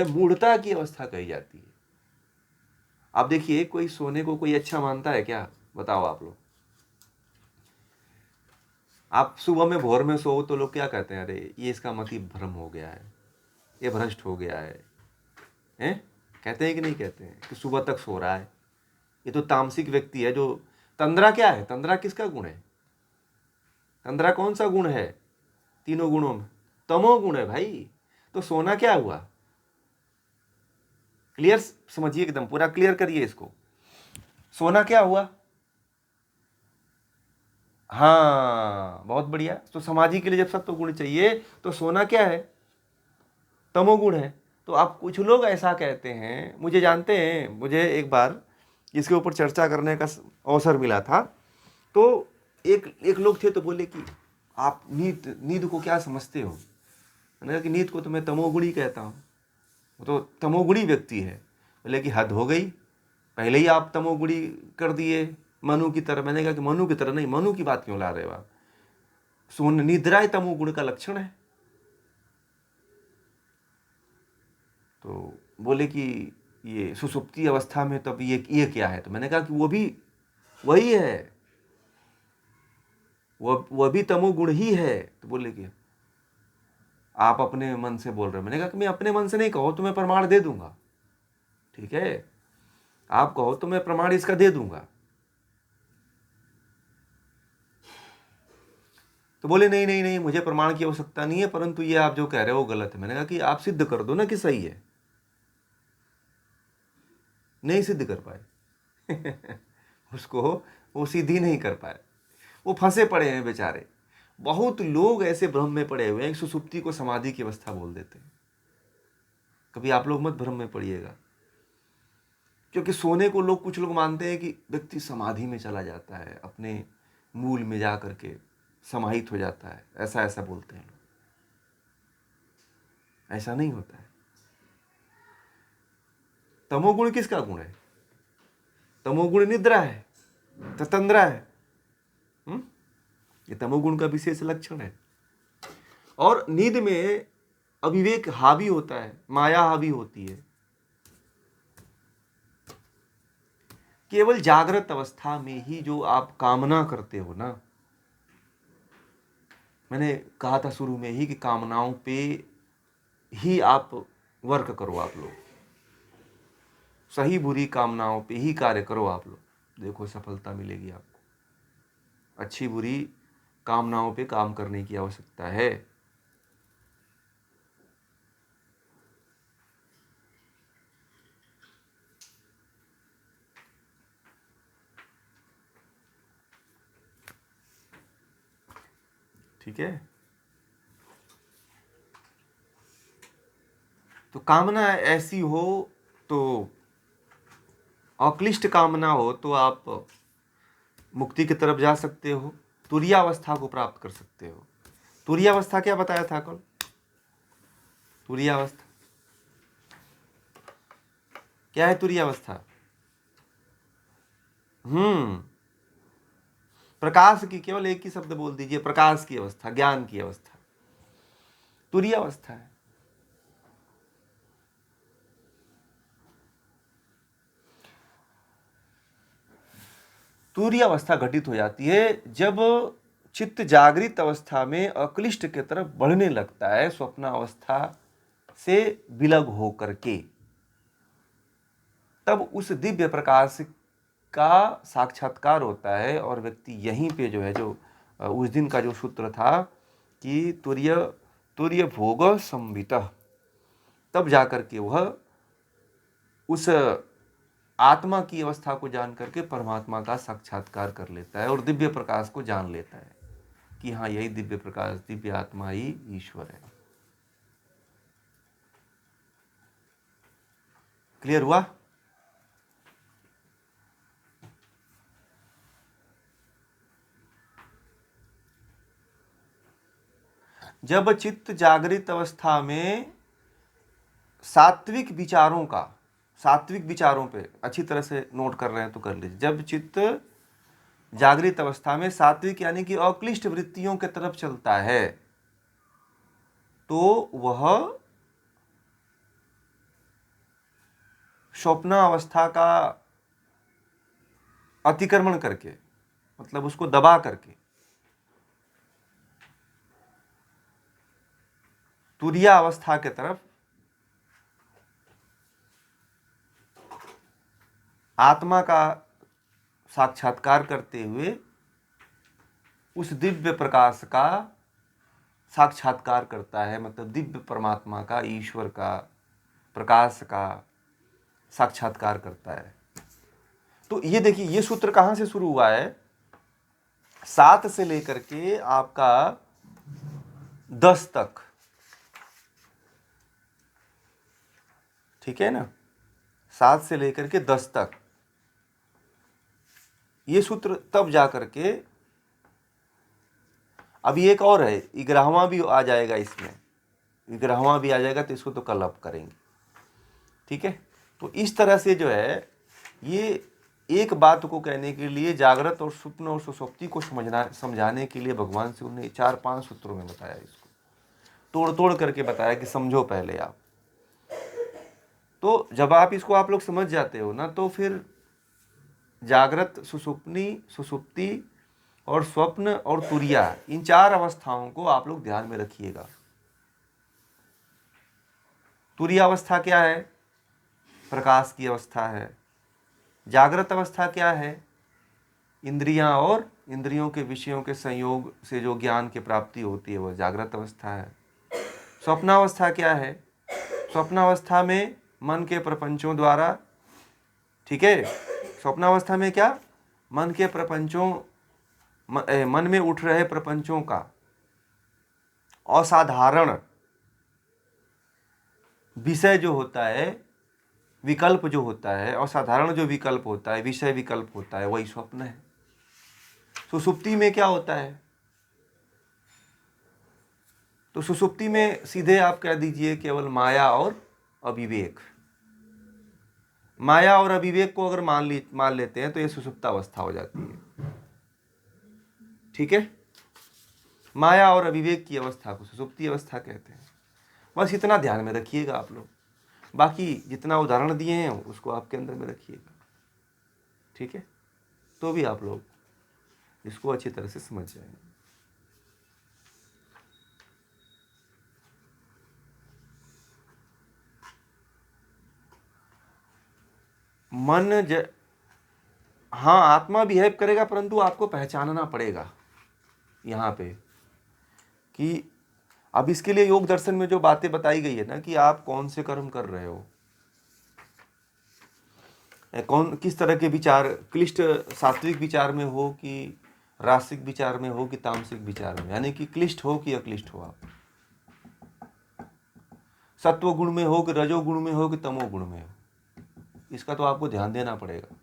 मूढ़ता की अवस्था कही जाती है। आप देखिए, कोई सोने को कोई अच्छा मानता है क्या? बताओ आप लोग। आप सुबह में भोर में सो तो लोग क्या कहते हैं? अरे ये इसका मति भ्रम हो गया है, ये भ्रष्ट हो गया है, हैं? कहते हैं कि नहीं कहते हैं कि सुबह तक सो रहा है, ये तो तामसिक व्यक्ति है। जो तंद्रा क्या है? तंद्रा किसका गुण है? तंद्रा कौन सा गुण है तीनों गुणों में? तमो गुण है भाई। तो सोना क्या हुआ? क्लियर समझिए, एकदम पूरा क्लियर करिए इसको। सोना क्या हुआ? हाँ, बहुत बढ़िया। तो समाधि के लिए जब सत्व गुण चाहिए तो सोना क्या है? तमोगुण है। तो आप कुछ लोग ऐसा कहते हैं, मुझे जानते हैं, मुझे एक बार इसके ऊपर चर्चा करने का अवसर मिला था। तो एक एक लोग थे तो बोले कि आप नीत नींद को क्या समझते हो? मैंने कहा कि नींद को तो मैं तमोगुणी कहता हूँ, वो तो तमोगुणी व्यक्ति है। बोले कि हद हो गई, पहले ही आप तमोगुणी कर दिए मनु की तरह। मैंने कहा कि मनु की तरह नहीं, मनु की बात क्यों ला रहे हो आप? सोन निद्रा तमोगुण का लक्षण है। तो बोले कि ये सुसुप्ति अवस्था में तब ये क्या है? तो मैंने कहा कि वो भी वही है, वह भी तमोगुण ही है। तो बोले कि आप अपने मन से बोल रहे हो। मैंने कहा कि मैं अपने मन से नहीं, कहो तो मैं प्रमाण दे दूंगा, ठीक है? आप कहो तो मैं प्रमाण इसका दे दूंगा। तो बोले नहीं नहीं नहीं, मुझे प्रमाण की आवश्यकता नहीं है, परंतु ये आप जो कह रहे हो गलत है। मैंने कहा कि आप सिद्ध कर दो ना कि सही है। नहीं सिद्ध कर पाए। उसको वो सिद्धि नहीं कर पाए, वो फंसे पड़े हैं बेचारे। बहुत लोग ऐसे भ्रम में पड़े हुए हैं, सुसुप्ति को समाधि की अवस्था बोल देते हैं। कभी आप लोग मत भ्रम में पड़िएगा, क्योंकि सोने को लोग, कुछ लोग मानते हैं कि व्यक्ति समाधि में चला जाता है, अपने मूल में जा करके समाहित हो जाता है, ऐसा ऐसा बोलते हैं लोग। ऐसा नहीं होता है। तमोगुण किसका गुण है? तमोगुण निद्रा है, ततंद्रा है। ये तमोगुण का विशेष लक्षण है। और नींद में अविवेक हावी होता है, माया हावी होती है। केवल जागृत अवस्था में ही जो आप कामना करते हो ना, मैंने कहा था शुरू में ही कि कामनाओं पे ही आप वर्क करो। आप लोग सही बुरी कामनाओं पे ही कार्य करो। आप लोग देखो सफलता मिलेगी आपको। अच्छी बुरी कामनाओं पे काम करने की आवश्यकता है। ठीक है? तो कामना ऐसी हो, तो अक्लिष्ट कामना हो तो आप मुक्ति की तरफ जा सकते हो, तुरीयावस्था को प्राप्त कर सकते हो। तुरीयावस्था क्या बताया था कल? तुरीयावस्था क्या है? तुरीयावस्था प्रकाश की, केवल एक ही शब्द बोल दीजिए, प्रकाश की अवस्था, ज्ञान की अवस्था तुरीयावस्था है। तुरीयावस्था घटित हो जाती है जब चित्त जागृत अवस्था में अक्लिष्ट की तरफ बढ़ने लगता है, स्वप्न अवस्था से विलग हो करके। तब उस दिव्य प्रकाश का साक्षात्कार होता है। और व्यक्ति यहीं पे जो है, जो उस दिन का जो सूत्र था कि तुर्य तुर्य भोग संवित, तब जाकर के वह उस आत्मा की अवस्था को जान करके परमात्मा का साक्षात्कार कर लेता है और दिव्य प्रकाश को जान लेता है कि हाँ, यही दिव्य प्रकाश, दिव्य आत्मा ही ईश्वर है। क्लियर हुआ? जब चित्त जागृत अवस्था में सात्विक विचारों का, सात्विक विचारों पे अच्छी तरह से नोट कर रहे हैं तो कर लीजिए। जब चित्त जागृत अवस्था में सात्विक यानी कि अक्लिष्ट वृत्तियों की तरफ चलता है, तो वह स्वप्नावस्था का अतिक्रमण करके, मतलब उसको दबा करके तुरीय अवस्था के तरफ आत्मा का साक्षात्कार करते हुए उस दिव्य प्रकाश का साक्षात्कार करता है, मतलब दिव्य परमात्मा का, ईश्वर का, प्रकाश का साक्षात्कार करता है। तो ये देखिए, ये सूत्र कहाँ से शुरू हुआ है? 7 से लेकर के आपका 10 तक, ठीक है ना, 7 से लेकर के 10 तक ये सूत्र तब जा करके, अभी एक और है, 11वां भी आ जाएगा इसमें, 11वां भी आ जाएगा, तो इसको तो कल आप करेंगे, ठीक है। तो इस तरह से जो है, ये एक बात को कहने के लिए, जागृत और स्वप्न और सुषुप्ति को समझाने के लिए भगवान से उन्हें 4-5 सूत्रों में बताया, इसको तोड़ तोड़ करके बताया कि समझो पहले आप। तो जब आप इसको आप लोग समझ जाते हो ना, तो फिर जागृत, सुषुप्नि, सुषुप्ति और स्वप्न और तुरिया, इन 4 अवस्थाओं को आप लोग ध्यान में रखिएगा। तुरीय अवस्था क्या है? प्रकाश की अवस्था है। जागृत अवस्था क्या है? इंद्रियां और इंद्रियों के विषयों के संयोग से जो ज्ञान की प्राप्ति होती है, वह जागृत अवस्था है। स्वप्नावस्था क्या है? स्वप्नावस्था में मन के प्रपंचों द्वारा, ठीक है, स्वप्नावस्था में क्या? मन के प्रपंचों, मन में उठ रहे प्रपंचों का असाधारण विषय जो होता है, विकल्प जो होता है, असाधारण जो विकल्प होता है, विषय विकल्प होता है, वही स्वप्न है। सुषुप्ति में क्या होता है? तो सुषुप्ति में सीधे आप कह दीजिए केवल माया और अविवेक। माया और अविवेक को अगर मान लेते हैं तो ये सुषुप्तावस्था हो जाती है, ठीक है। माया और अविवेक की अवस्था को सुषुप्ति अवस्था कहते हैं। बस इतना ध्यान में रखिएगा आप लोग, बाकी जितना उदाहरण दिए हैं उसको आपके अंदर में रखिएगा, ठीक है। तो भी आप लोग इसको अच्छी तरह से समझ जाएंगे। हाँ, आत्मा बिहेव करेगा, परंतु आपको पहचानना पड़ेगा यहाँ पे कि अब इसके लिए योग दर्शन में जो बातें बताई गई है ना, कि आप कौन से कर्म कर रहे हो, कौन किस तरह के विचार, क्लिष्ट सात्विक विचार में हो कि रासिक विचार में हो कि तामसिक विचार में, यानी कि क्लिष्ट हो कि अक्लिष्ट हो, आप सत्व गुण में हो कि रजोगुण में हो कि तमोगुण में हो, इसका तो आपको ध्यान देना पड़ेगा,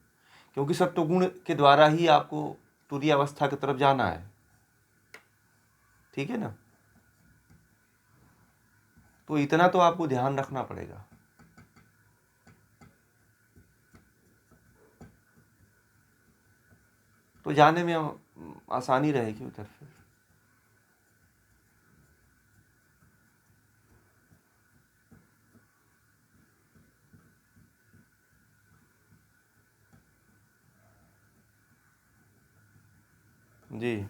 क्योंकि सत्व गुण के द्वारा ही आपको तुरीय अवस्था की तरफ जाना है, ठीक है ना। तो इतना तो आपको ध्यान रखना पड़ेगा। तो जाने में आसानी रहेगी उधर फिर। जी,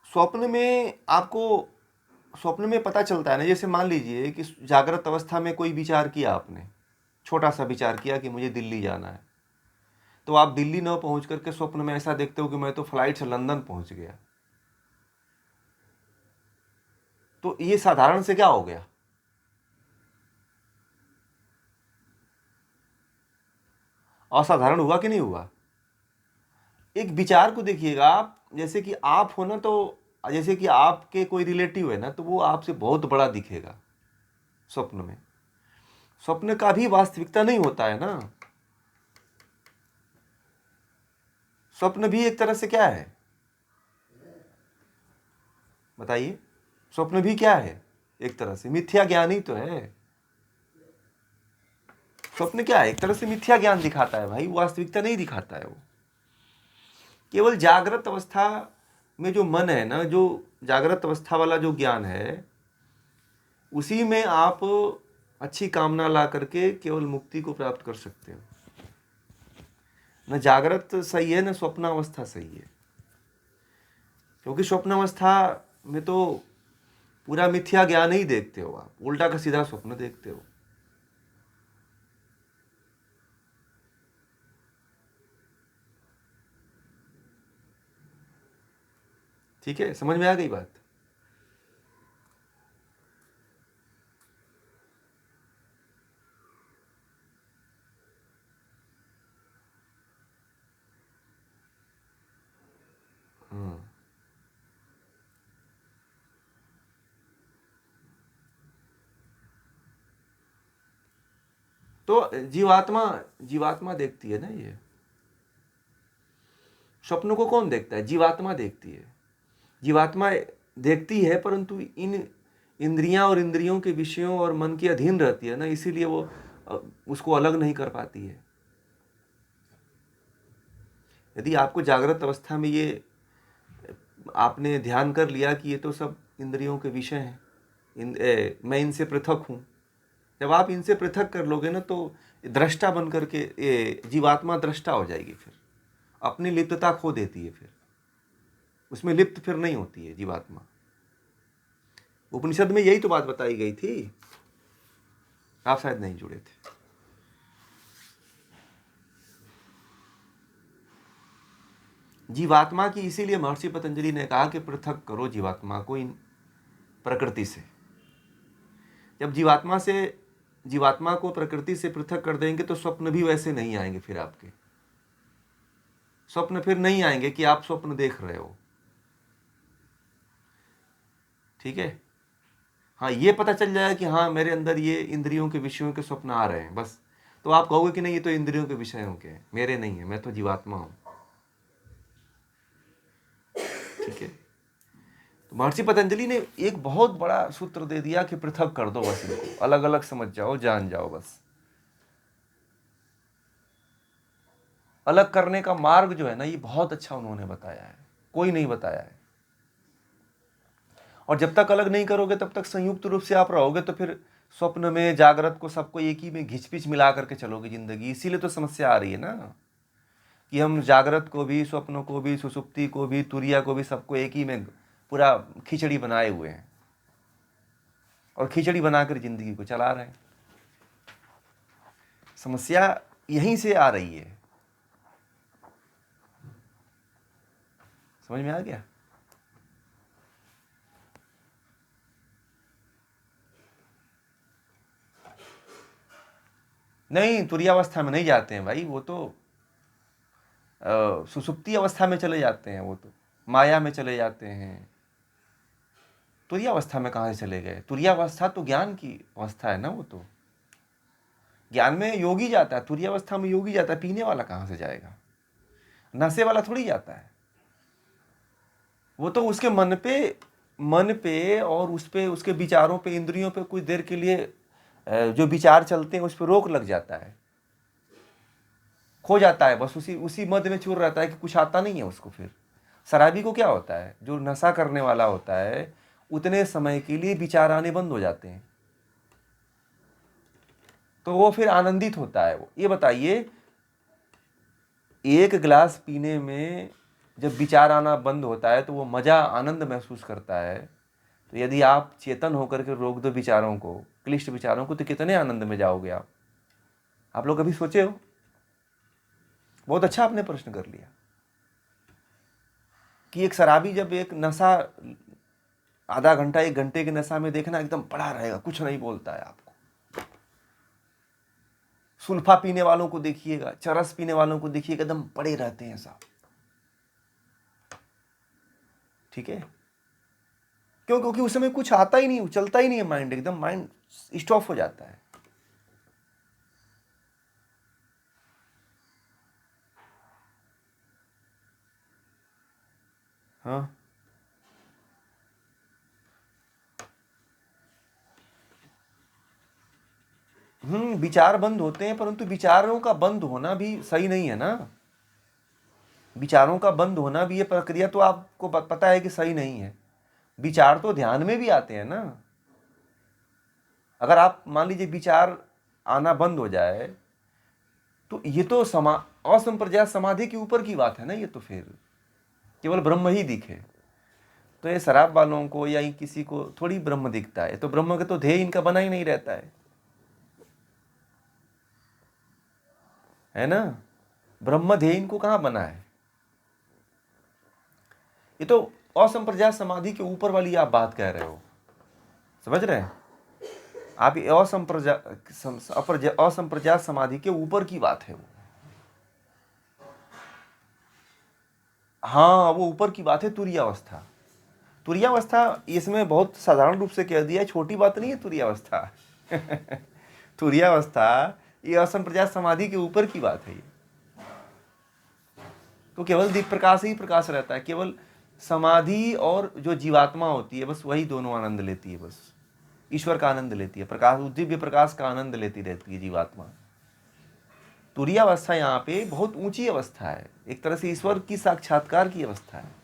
स्वप्न में आपको, स्वप्न में पता चलता है ना, जैसे मान लीजिए कि जागृत अवस्था में कोई विचार किया आपने, छोटा सा विचार किया कि मुझे दिल्ली जाना है, तो आप दिल्ली न पहुंच करके स्वप्न में ऐसा देखते हो कि मैं तो फ्लाइट से लंदन पहुंच गया। तो ये साधारण से क्या हो गया? असाधारण हुआ कि नहीं हुआ? एक विचार को देखिएगा आप, जैसे कि आप हो ना, तो जैसे कि आपके कोई रिलेटिव है ना, तो वो आपसे बहुत बड़ा दिखेगा स्वप्न में। स्वप्न का भी वास्तविकता नहीं होता है ना। स्वप्न भी एक तरह से क्या है बताइए? स्वप्न भी क्या है? एक तरह से मिथ्या ज्ञान ही तो है। स्वप्न क्या है? एक तरह से मिथ्या ज्ञान दिखाता है भाई, वास्तविकता नहीं दिखाता है। वो केवल जागृत अवस्था में जो मन है ना, जो जागृत अवस्था वाला जो ज्ञान है, उसी में आप अच्छी कामना ला करके केवल मुक्ति को प्राप्त कर सकते हो। न जागृत सही है, न स्वप्नावस्था सही है, क्योंकि स्वप्नावस्था में तो पूरा मिथ्या ज्ञान ही देखते हो आप, उल्टा का सीधा स्वप्न देखते हो। ठीक है, समझ में आ गई बात? तो जीवात्मा जीवात्मा देखती है ना, ये स्वप्नों को कौन देखता है? जीवात्मा देखती है। जीवात्मा देखती है, परंतु इन इंद्रियां और इंद्रियों के विषयों और मन के अधीन रहती है ना, इसीलिए वो उसको अलग नहीं कर पाती है। यदि आपको जागृत अवस्था में ये आपने ध्यान कर लिया कि ये तो सब इंद्रियों के विषय हैं, मैं इनसे पृथक हूँ, जब आप इनसे पृथक कर लोगे ना, तो दृष्टा बन करके जीवात्मा दृष्टा हो जाएगी, फिर अपनी लिप्तता खो देती है, फिर उसमें लिप्त फिर नहीं होती है जीवात्मा। उपनिषद में यही तो बात बताई गई थी, आप शायद नहीं जुड़े थे। जीवात्मा की इसीलिए महर्षि पतंजलि ने कहा कि पृथक करो जीवात्मा को इन प्रकृति से। जब जीवात्मा को प्रकृति से पृथक कर देंगे तो स्वप्न भी वैसे नहीं आएंगे, फिर आपके स्वप्न फिर नहीं आएंगे कि आप स्वप्न देख रहे हो। ठीक है, हाँ, ये पता चल जाएगा कि हाँ मेरे अंदर ये इंद्रियों के विषयों के स्वप्न आ रहे हैं, बस, तो आप कहोगे कि नहीं ये तो इंद्रियों के विषयों के हैं, मेरे नहीं है, मैं तो जीवात्मा हूं। ठीक है, तो महर्षि पतंजलि ने एक बहुत बड़ा सूत्र दे दिया कि पृथक कर दो, बस इनको अलग अलग समझ जाओ, जान जाओ, बस। अलग करने का मार्ग जो है ना, ये बहुत अच्छा उन्होंने बताया है, कोई नहीं बताया है। और जब तक अलग नहीं करोगे तब तक संयुक्त रूप से आप रहोगे, तो फिर स्वप्न में जागृत को सबको एक ही में घिच-पिच मिला करके चलोगे जिंदगी। इसीलिए तो समस्या आ रही है ना, कि हम जागृत को भी, स्वप्न को भी, सुसुप्ति को भी, तुरिया को भी, सबको एक ही में पूरा खिचड़ी बनाए हुए हैं, और खिचड़ी बनाकर जिंदगी को चला रहे हैं। समस्या यहीं से आ रही है, समझ में आ गया? नहीं, तुरियावस्था में नहीं जाते हैं भाई, वो तो सुसुप्ति अवस्था में चले जाते हैं, वो तो माया में चले जाते हैं। तुरियावस्था में कहाँ से चले गए? तुरियावस्था तो ज्ञान की अवस्था है ना, वो तो ज्ञान में योगी जाता है, तुरियावस्था में योगी जाता है, पीने वाला कहाँ से जाएगा? नशे वाला थोड़ी जाता है, वो तो उसके मन पे और उस पे, उसके विचारों पे, इंद्रियों पे कुछ देर के लिए जो विचार चलते हैं उस पर रोक लग जाता है, खो जाता है, बस उसी मद में चूर रहता है कि कुछ आता नहीं है उसको। फिर शराबी को क्या होता है, जो नशा करने वाला होता है, उतने समय के लिए विचार आने बंद हो जाते हैं, तो वो फिर आनंदित होता है। वो ये बताइए, एक गिलास पीने में जब विचार आना बंद होता है तो वो मजा, आनंद महसूस करता है। तो यदि आप चेतन होकर के रोक दो विचारों को, क्लिष्ट विचारों को, तो कितने आनंद में जाओगे आप लोग कभी सोचे हो? बहुत अच्छा आपने प्रश्न कर लिया कि एक शराबी जब एक नशा, आधा घंटा 1 घंटे के नशा में देखना, एकदम पड़ा रहेगा, कुछ नहीं बोलता है आपको। सुल्फा पीने वालों को देखिएगा, चरस पीने वालों को देखिएगा, एकदम पड़े रहते हैं साहब। ठीक है, क्यों? क्योंकि उस समय कुछ आता ही नहीं, चलता ही नहीं है, माइंड एकदम, माइंड स्टॉप हो जाता है। हाँ, विचार बंद होते हैं, परंतु विचारों का बंद होना भी सही नहीं है ना। विचारों का बंद होना भी ये प्रक्रिया तो आपको पता है कि सही नहीं है। विचार तो ध्यान में भी आते हैं ना। अगर आप मान लीजिए विचार आना बंद हो जाए तो ये तो असंप्रज्ञात समाधि के ऊपर की बात है ना। ये तो फिर केवल ब्रह्म ही दिखे। तो ये शराब वालों को या किसी को थोड़ी ब्रह्म दिखता है, तो ब्रह्म का तो ध्येय इनका बना ही नहीं रहता है ना। ब्रह्म ध्येय इनको कहाँ बना है। ये तो असंप्रज्ञात समाधि के ऊपर वाली आप बात कह रहे हो, समझ रहे हैं आप। ये असंप्रज्ञात समाधि के ऊपर की बात है वो। हाँ, वो ऊपर की बात है तुरीयावस्था। तुरीयावस्था इसमें बहुत साधारण रूप से कह दिया, छोटी बात नहीं है तुरीयावस्था। तुरीयावस्था ये असंप्रज्ञात समाधि के ऊपर की बात है। ये तो केवल दीप प्रकाश ही प्रकाश रहता है। केवल समाधि और जो जीवात्मा होती है बस वही दोनों आनंद लेती है, बस ईश्वर का आनंद लेती है, प्रकाश, दिव्य प्रकाश का आनंद लेती रहती है जीवात्मा। तुरीयावस्था यहाँ पे बहुत ऊंची अवस्था है, एक तरह से ईश्वर की साक्षात्कार की अवस्था है।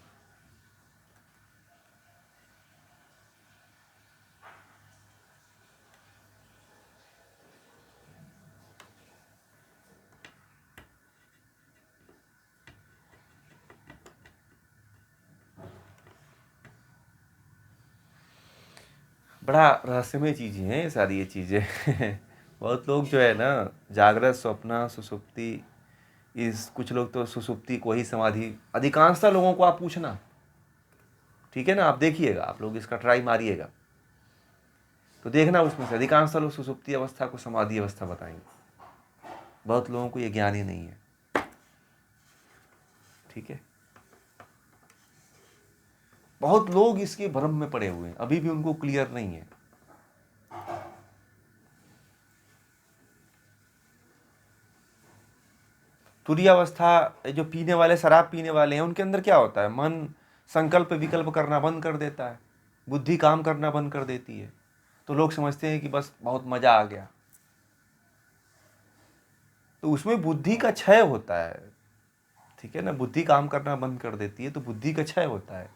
बड़ा रहस्यमय चीजें हैं ये सारी, ये चीजें। बहुत लोग जो है ना जागृत, स्वप्न, सुसुप्ति, इस कुछ लोग तो सुसुप्ति को ही समाधि, अधिकांशतः लोगों को आप पूछना, ठीक है ना, आप देखिएगा, आप लोग इसका ट्राई मारिएगा तो देखना उसमें से अधिकांशतः लोग सुसुप्ति अवस्था को समाधि अवस्था बताएंगे। बहुत लोगों को ये ज्ञान ही नहीं है, ठीक है। बहुत लोग इसके भ्रम में पड़े हुए हैं, अभी भी उनको क्लियर नहीं है। तुरीयावस्था, जो पीने वाले, शराब पीने वाले हैं, उनके अंदर क्या होता है, मन संकल्प विकल्प करना बंद कर देता है, बुद्धि काम करना बंद कर देती है। तो लोग समझते हैं कि बस बहुत मजा आ गया, तो उसमें बुद्धि का क्षय होता है, ठीक है ना। बुद्धि काम करना बंद कर देती है तो बुद्धि का क्षय होता है।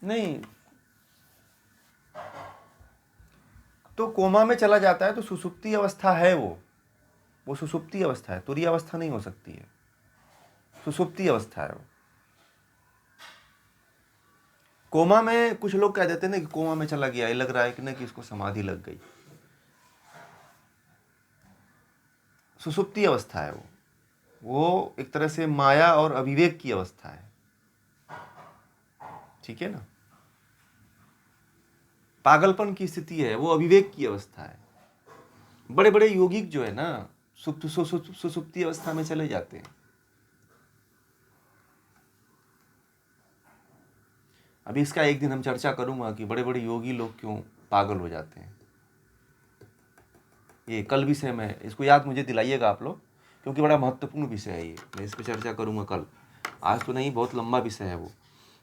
नहीं तो कोमा में चला जाता है तो सुसुप्ति अवस्था है वो सुसुप्ति अवस्था है, तुरीय अवस्था नहीं हो सकती है, सुसुप्ति अवस्था है वो। कोमा में कुछ लोग कह देते हैं ना कि कोमा में चला गया, ये लग रहा है कि ना कि इसको समाधि लग गई। सुसुप्ति अवस्था है वो एक तरह से माया और अविवेक की अवस्था है, ठीक है ना। पागलपन की स्थिति है, वो अविवेक की अवस्था है। बड़े बड़े योगिक जो है ना सुसुप्ति अवस्था में चले जाते हैं। अभी इसका एक दिन हम चर्चा करूंगा कि बड़े बड़े योगी लोग क्यों पागल हो जाते हैं। ये कल विषय में, इसको याद मुझे दिलाइएगा आप लोग, क्योंकि बड़ा महत्वपूर्ण विषय है ये। मैं इस पर चर्चा करूंगा कल, आज तो नहीं, बहुत लंबा विषय है वो,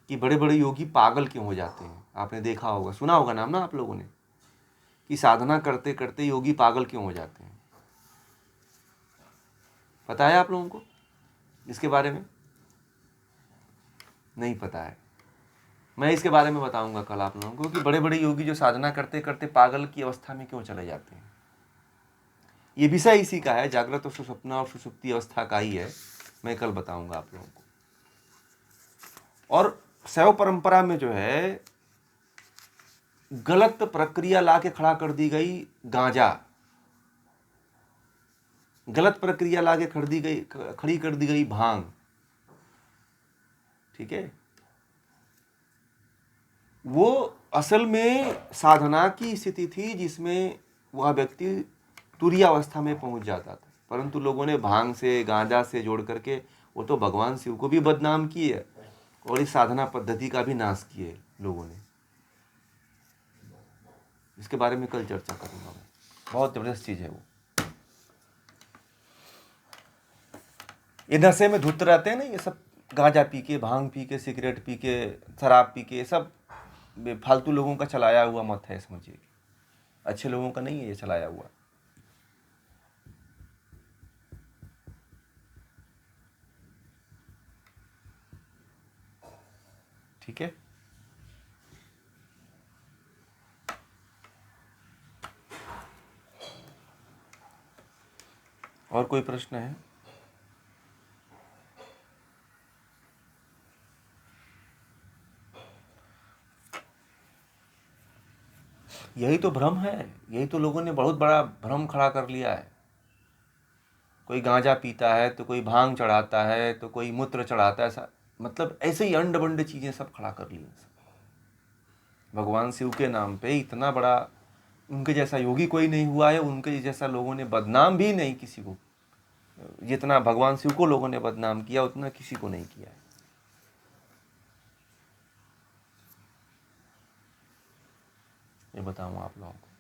कि बड़े बड़े योगी पागल क्यों हो जाते हैं। आपने देखा होगा, सुना होगा नाम ना आप लोगों ने, कि साधना करते करते योगी पागल क्यों हो जाते हैं। पता है आप लोगों को इसके बारे में? नहीं पता है। मैं इसके बारे में बताऊंगा कल आप लोगों को कि बड़े बड़े योगी जो साधना करते करते पागल की अवस्था में क्यों चले जाते हैं। ये विषय इसी का है, जागृत और सुसुप्ना और सुसुप्ति अवस्था का ही है। मैं कल बताऊंगा आप लोगों को। और शैव परंपरा में जो है गलत प्रक्रिया ला के खड़ा कर दी गई गांजा, गलत प्रक्रिया ला के खड़ी कर दी गई भांग, ठीक है। वो असल में साधना की स्थिति थी जिसमें वह व्यक्ति तुरीय अवस्था में पहुंच जाता था, परंतु लोगों ने भांग से, गांजा से जोड़ करके वो तो भगवान शिव को भी बदनाम किए और इस साधना पद्धति का भी नाश किए लोगों ने। इसके बारे में कल चर्चा करूंगा मैं, बहुत जबरदस्त चीज है वो। ये नशे में धुत रहते हैं ना ये सब, गांजा पी के, भांग पी के, सिगरेट पी के, शराब पी के, सब फालतू लोगों का चलाया हुआ मत है, समझिए, अच्छे लोगों का नहीं है ये चलाया हुआ। ठीक है, और कोई प्रश्न है? यही तो भ्रम है, यही तो लोगों ने बहुत बड़ा भ्रम खड़ा कर लिया है। कोई गांजा पीता है तो कोई भांग चढ़ाता है तो कोई मूत्र चढ़ाता है, ऐसा मतलब ऐसे ही अंड बंड चीजें सब खड़ा कर ली हैं। भगवान शिव के नाम पे इतना बड़ा, उनके जैसा योगी कोई नहीं हुआ है, उनके जैसा लोगों ने बदनाम भी नहीं किसी को, जितना भगवान शिव को लोगों ने बदनाम किया उतना किसी को नहीं किया है। ये बताऊं आप लोगों को।